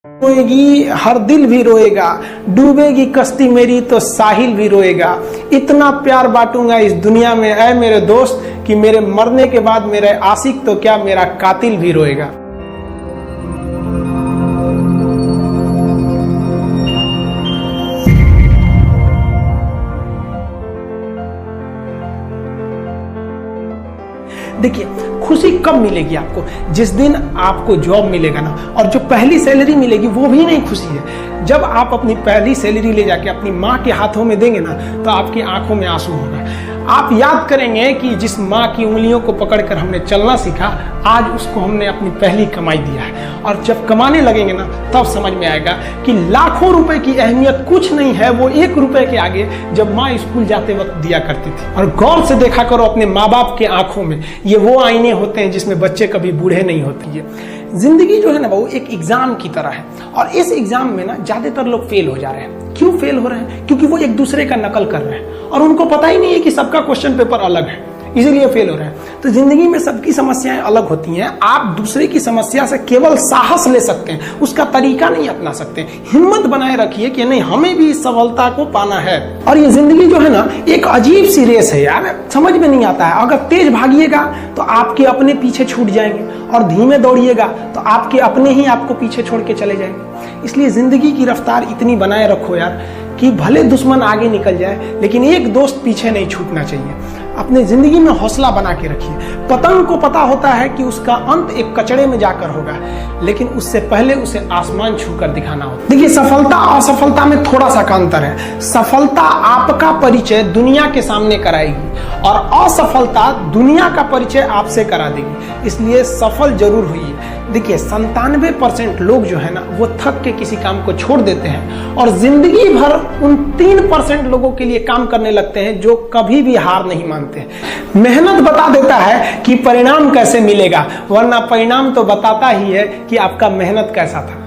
रोएगी हर दिल भी रोएगा, डूबेगी कश्ती मेरी तो साहिल भी रोएगा। इतना प्यार बांटूंगा इस दुनिया में ऐ मेरे दोस्त कि मेरे मरने के बाद मेरे आशिक तो क्या मेरा कातिल भी रोएगा। देखिए, खुशी कब मिलेगी आपको? जिस दिन आपको जॉब मिलेगा ना, और जो पहली सैलरी मिलेगी वो भी नहीं खुशी है। जब आप अपनी पहली सैलरी ले जाके अपनी माँ के हाथों में देंगे ना, तो आपकी आंखों में आंसू होगा। आप याद करेंगे कि जिस माँ की उंगलियों को पकड़कर हमने चलना सीखा, आज उसको हमने अपनी पहली कमाई दिया है। और जब कमाने लगेंगे ना, तब समझ में आएगा कि लाखों रुपए की अहमियत कुछ नहीं है, वो 1 रुपए के आगे जब माँ स्कूल जाते वक्त दिया करती थी। और गौर से देखा करो अपने माँ बाप के आंखों में, ये वो आईने होते हैं जिसमें बच्चे कभी बूढ़े नहीं होते हैं। जिंदगी जो है ना, वो एक एग्जाम की तरह है, और इस एग्जाम में ना ज्यादातर लोग फेल हो जा रहे हैं। क्यों फेल हो रहे हैं? क्योंकि वो एक दूसरे का नकल कर रहे हैं और उनको पता ही नहीं है कि सबका क्वेश्चन पेपर अलग है, इसीलिए फेल हो रहे हैं। तो जिंदगी में सबकी समस्याएं अलग होती हैं। आप दूसरे की समस्या से केवल साहस ले सकते हैं, उसका तरीका नहीं अपना सकते। हिम्मत बनाए रखिए कि नहीं, हमें भी इस सफलता को पाना है। और ये जिंदगी जो है ना, एक अजीब सी रेस है यार, समझ में नहीं आता है। अगर तेज भागिएगा तो आपके अपने पीछे छूट जाएंगे, और धीमे दौड़िएगा तो आपके अपने ही आपको पीछे छोड़ के चले जाएंगे। इसलिए जिंदगी की रफ्तार इतनी बनाए रखो यार कि भले दुश्मन आगे निकल जाए, लेकिन एक दोस्त पीछे नहीं छूटना चाहिए। अपने जिंदगी में हौसला बना के रखिए। पतंग को पता होता है कि उसका अंत एक कचड़े में जाकर होगा, लेकिन उससे पहले उसे आसमान छूकर दिखाना होता है। देखिए, सफलता और असफलता में थोड़ा सा का अंतर है। सफलता आपका परिचय दुनिया के सामने कराएगी, और असफलता दुनिया का परिचय आपसे करा देगी। इसलिए सफल जरूर हुई। देखिए, 97% लोग जो है ना, वो थक के किसी काम को छोड़ देते हैं, और जिंदगी भर उन 3% लोगों के लिए काम करने लगते हैं जो कभी भी हार नहीं मानते। मेहनत बता देता है कि परिणाम कैसे मिलेगा, वरना परिणाम तो बताता ही है कि आपका मेहनत कैसा था।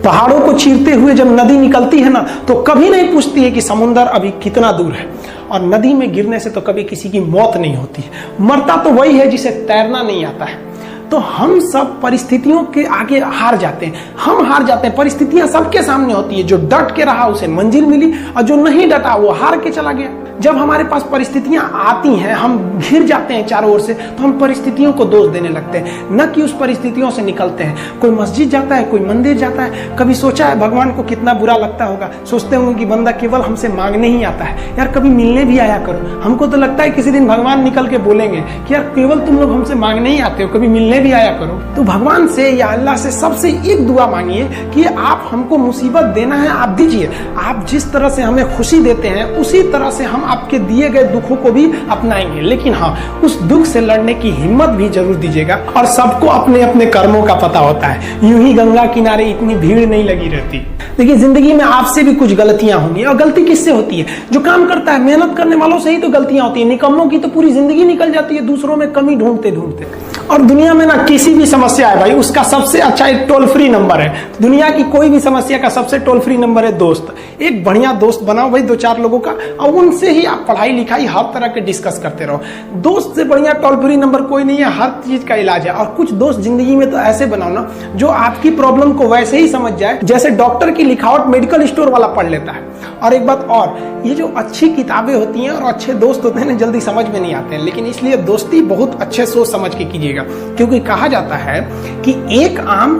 पहाड़ों को चीरते हुए जब नदी निकलती है ना, तो कभी नहीं पूछती है कि समुद्र अभी कितना दूर है। और नदी में गिरने से तो कभी किसी की मौत नहीं होती है। मरता तो वही है जिसे तैरना नहीं आता है। तो हम सब परिस्थितियों के आगे हार जाते हैं। हम हार जाते हैं, परिस्थितियां सबके सामने होती है। जो डट के रहा उसे मंजिल मिली, और जो नहीं डटा वो हार के चला गया। जब हमारे पास परिस्थितियां आती हैं, हम घिर जाते हैं चारों ओर से, तो हम परिस्थितियों को दोष देने लगते हैं, न कि उस परिस्थितियों से निकलते हैं। कोई मस्जिद जाता है, कोई मंदिर जाता है, कभी सोचा है भगवान को कितना बुरा लगता होगा? सोचते होंगे कि बंदा केवल हमसे मांगने ही आता है। यार, कभी मिलने भी आया करो। हमको तो लगता है किसी दिन भगवान निकल के बोलेंगे कि यार, केवल तुम लोग हमसे मांगने ही आते हो, कभी मिलने भी आया करो। तो भगवान से या अल्लाह से सबसे एक दुआ मांगिए कि आप हमको मुसीबत देना है, आप दीजिए। आप जिस तरह से हमें खुशी देते हैं, उसी तरह से हम आपके दिए गए दुखों को भी अपनाएंगे। लेकिन हाँ, उस दुख से लड़ने की हिम्मत भी जरूर दीजिएगा। और सबको अपने अपने कर्मों का पता होता है। यूं ही गंगा किनारे इतनी भीड़ नहीं लगी रहती। देखिए, जिंदगी में आपसे भी कुछ गलतियां होंगी, और गलती किससे होती है? जो काम करता है, मेहनत करने वालों से ही तो गलतियां होती है। निकम्मों की तो पूरी जिंदगी निकल जाती है दूसरों में कमी ढूंढते ढूंढते। और दुनिया में ना किसी भी समस्या है भाई, उसका सबसे अच्छा एक टोल फ्री नंबर है। दुनिया की कोई भी समस्या का सबसे टोल फ्री नंबर है दोस्त। एक बढ़िया दोस्त बनाओ भाई, 2-4 लोगों का, और उनसे ही आप पढ़ाई लिखाई हर तरह के डिस्कस करते रहो। दोस्त से बढ़िया टोल फ्री नंबर कोई नहीं है, हर चीज का इलाज है। और कुछ दोस्त जिंदगी में तो ऐसे बनाओ ना, जो आपकी प्रॉब्लम को वैसे ही समझ जाए जैसे डॉक्टर की लिखावट मेडिकल स्टोर वाला पढ़ लेता है। और एक बात और, ये जो अच्छी किताबें होती हैं और अच्छे दोस्त होते हैं ना, जल्दी समझ में नहीं आते हैं। लेकिन इसलिए दोस्ती बहुत अच्छे सोच समझ के कीजिएगा, क्योंकि कहा जाता है कि एक आम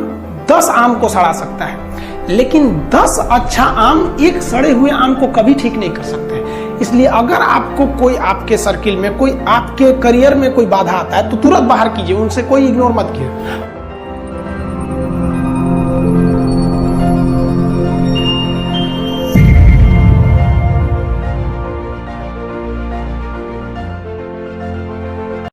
10 आम को सड़ा सकता है, लेकिन 10 अच्छा आम एक सड़े हुए आम को कभी ठीक नहीं कर सकते। इसलिए अगर आपको कोई आपके सर्किल में, कोई आपके करियर में कोई बाधा आता है, तो तुरंत बाहर कीजिए, उनसे कोई इग्नोर मत कीजिए।